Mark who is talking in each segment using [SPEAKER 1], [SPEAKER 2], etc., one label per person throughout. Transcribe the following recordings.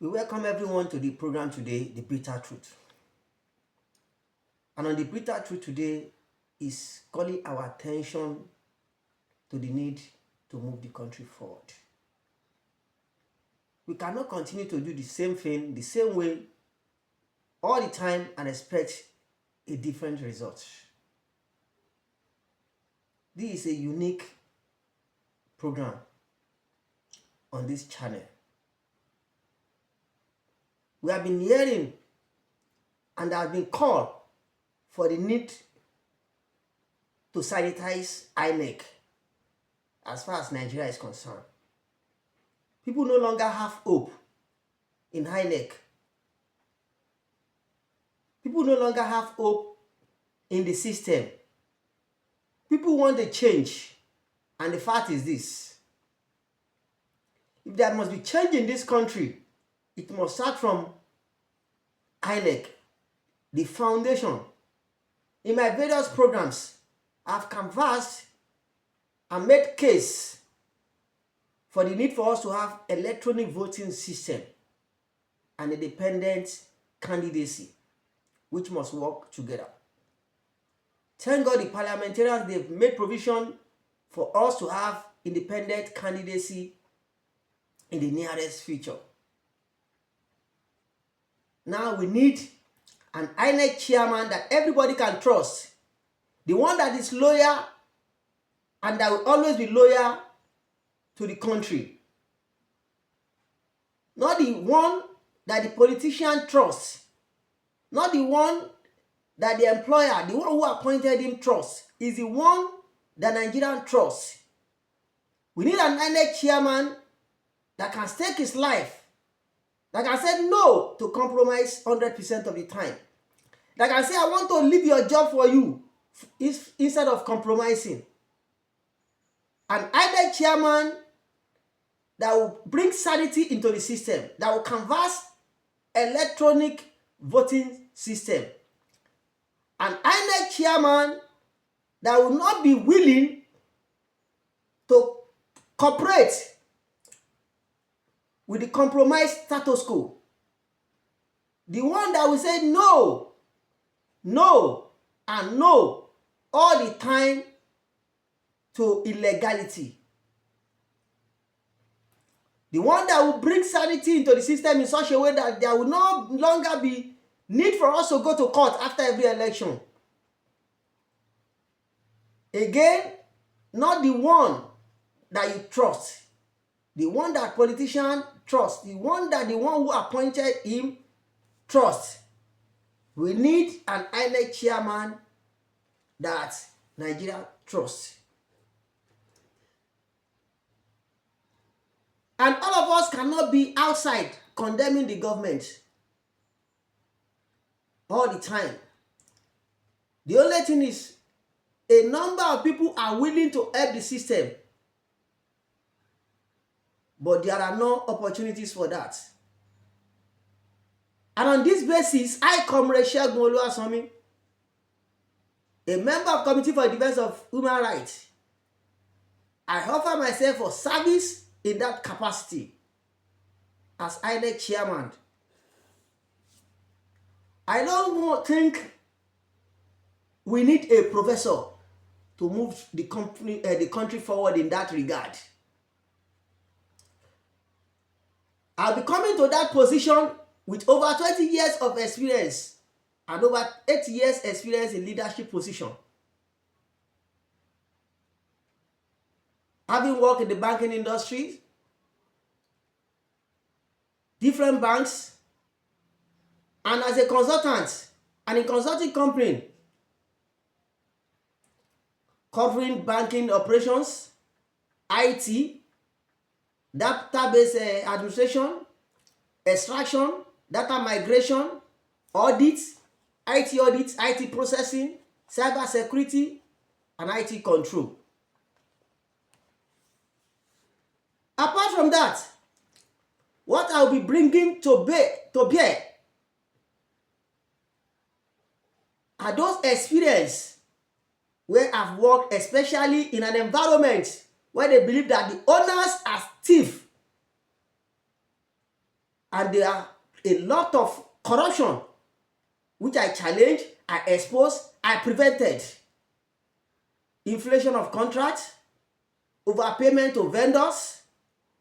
[SPEAKER 1] We welcome everyone to the program today, The Bitter Truth. And on The Bitter Truth today is calling our attention to the need to move the country forward. We cannot continue to do the same thing, the same way, all the time and expect a different result. This is a unique program on this channel. We have been hearing and have been called for the need to sanitize INEC as far as Nigeria is concerned. People no longer have hope in INEC. People no longer have hope in the system. People want a change, and the fact is this: if there must be change in this country, it must start from INEC, the foundation. In my various programs, I've canvassed and made case for the need for us to have electronic voting system and independent candidacy, which must work together. Thank God the parliamentarians, they've made provision for us to have independent candidacy in the nearest future. Now we need an INEC chairman that everybody can trust. The one that is loyal and that will always be loyal to the country. Not the one that the politician trusts. Not the one that the employer, the one who appointed him trusts. Is the one that Nigerian trusts. We need an INEC chairman that can stake his life, that can say no to compromise 100% of the time. That can say, I want to leave your job for you instead of compromising. An INEC chairman that will bring sanity into the system, that will canvass electronic voting system. An INEC chairman that will not be willing to cooperate with the compromised status quo. The one that will say no, no, and no all the time to illegality. The one that will bring sanity into the system in such a way that there will no longer be need for us to go to court after every election. Again, not the one that you trust. The one that politician trust, the one who appointed him trust. We need an INEC chairman that Nigeria trusts. And all of us cannot be outside condemning the government all the time. The only thing is, a number of people are willing to help the system, but there are no opportunities for that. And on this basis, I, Comrade Segun Oluwasanmi, a member of Committee for the Defense of Human Rights, I offer myself for service in that capacity as INEC chairman. I don't think we need a professor to move the country forward in that regard. I'll be coming to that position with over 20 years of experience and over 8 years experience in leadership position. Having worked in the banking industry, different banks, and as a consultant and in consulting company covering banking operations, IT, database administration, extraction, data migration, audits, IT processing, cyber security, and IT control. Apart from that, what I'll be bringing to bear are those experiences where I've worked, especially in an environment where they believe that the owners are thieves And there are a lot of corruption which I challenged, I exposed, I prevented. Inflation of contracts, overpayment to vendors,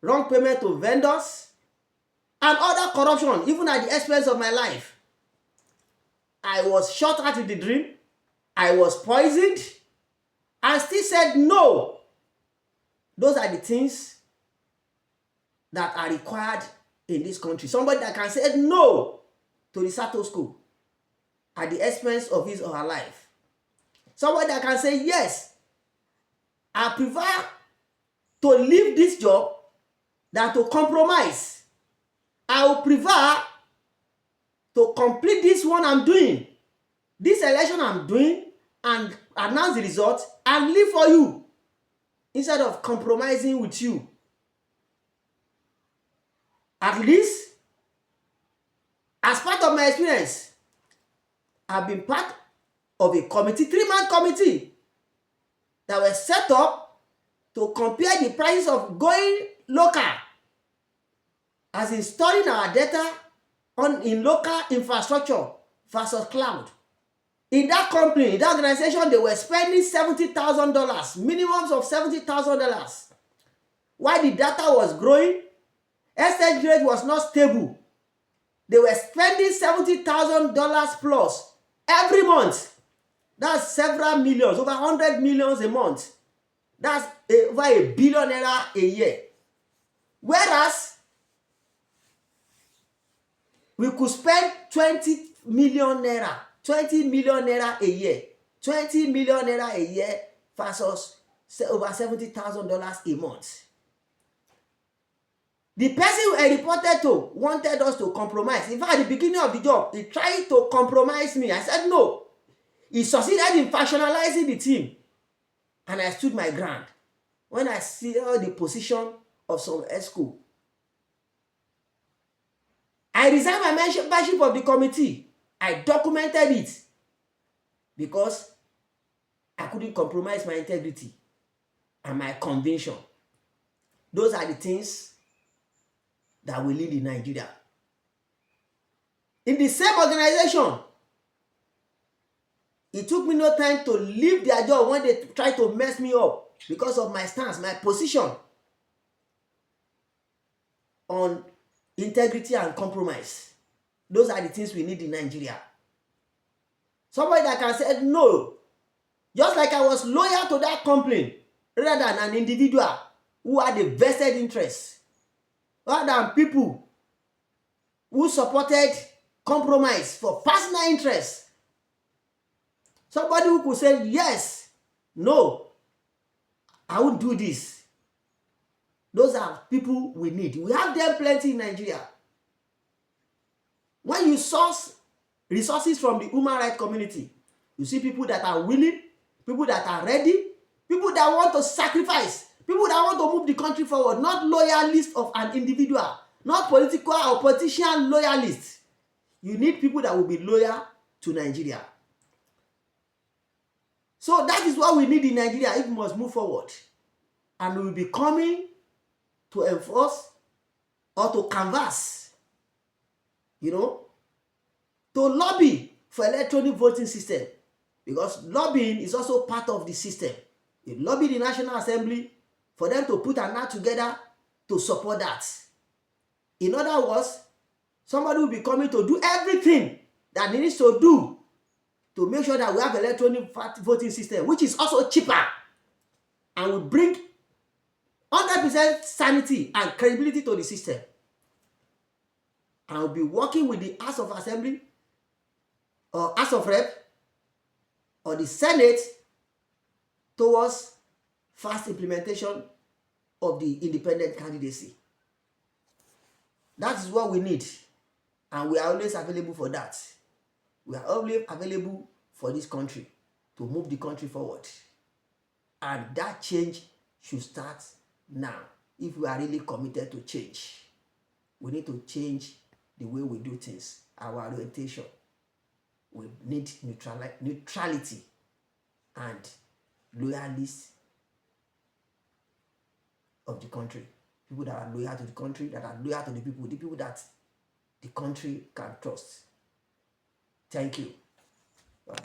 [SPEAKER 1] wrong payment to vendors, and other corruption, even at the expense of my life. I was shot at with the dream. I was poisoned. I still said no. Those are the things that are required in this country. Somebody that can say no to the status quo at the expense of his or her life. Somebody that can say yes, I prefer to leave this job than to compromise. I will prefer to complete this one I'm doing, this election I'm doing, and announce the result and live for you instead of compromising with you. At least, as part of my experience, I've been part of a committee, 3-man committee, that was set up to compare the prices of going local, as in storing our data in local infrastructure versus cloud. In that company, in that organization, they were spending $70,000, minimums of $70,000. While the data was growing, exchange rate was not stable. They were spending $70,000 plus every month. That's several millions, over 100 millions a month. That's over $1 billion a year. Whereas we could spend 20 million naira a year. 20 million naira a year versus over $70,000 a month. The person I reported to wanted us to compromise. In fact, at the beginning of the job, he tried to compromise me. I said no. He succeeded in factionalizing the team. And I stood my ground. When I saw the position of some ESCO, I resigned my membership of the committee. I documented it because I couldn't compromise my integrity and my conviction. Those are the things that will lead in Nigeria. In the same organization, it took me no time to leave their job when they tried to mess me up because of my stance, my position on integrity and compromise. Those are the things we need in Nigeria. Somebody that can say no, just like I was loyal to that company rather than an individual who had a vested interest, rather than people who supported compromise for personal interest. Somebody who could say yes, no, I won't do this. Those are people we need. We have them plenty in Nigeria. When you source resources from the human rights community, you see people that are willing, people that are ready, people that want to sacrifice, people that want to move the country forward, not loyalists of an individual, not political or politician loyalists. You need people that will be loyal to Nigeria. So that is what we need in Nigeria if we must move forward. And we will be coming to enforce or to canvass, to lobby for electronic voting system. Because lobbying is also part of the system. You lobby the National Assembly for them to put an act together to support that. In other words, somebody will be coming to do everything that he needs to do to make sure that we have electronic voting system, which is also cheaper and will bring 100% sanity and credibility to the system. And will be working with the House of Assembly or House of Rep or the Senate towards fast implementation of the independent candidacy. That is what we need, and we are always available for that. We are always available for this country to move the country forward. And that change should start now. If we are really committed to change, we need to change the way we do things, our orientation. We need neutrality and loyalists of the country. People that are loyal to the country, that are loyal to the people that the country can trust. Thank you.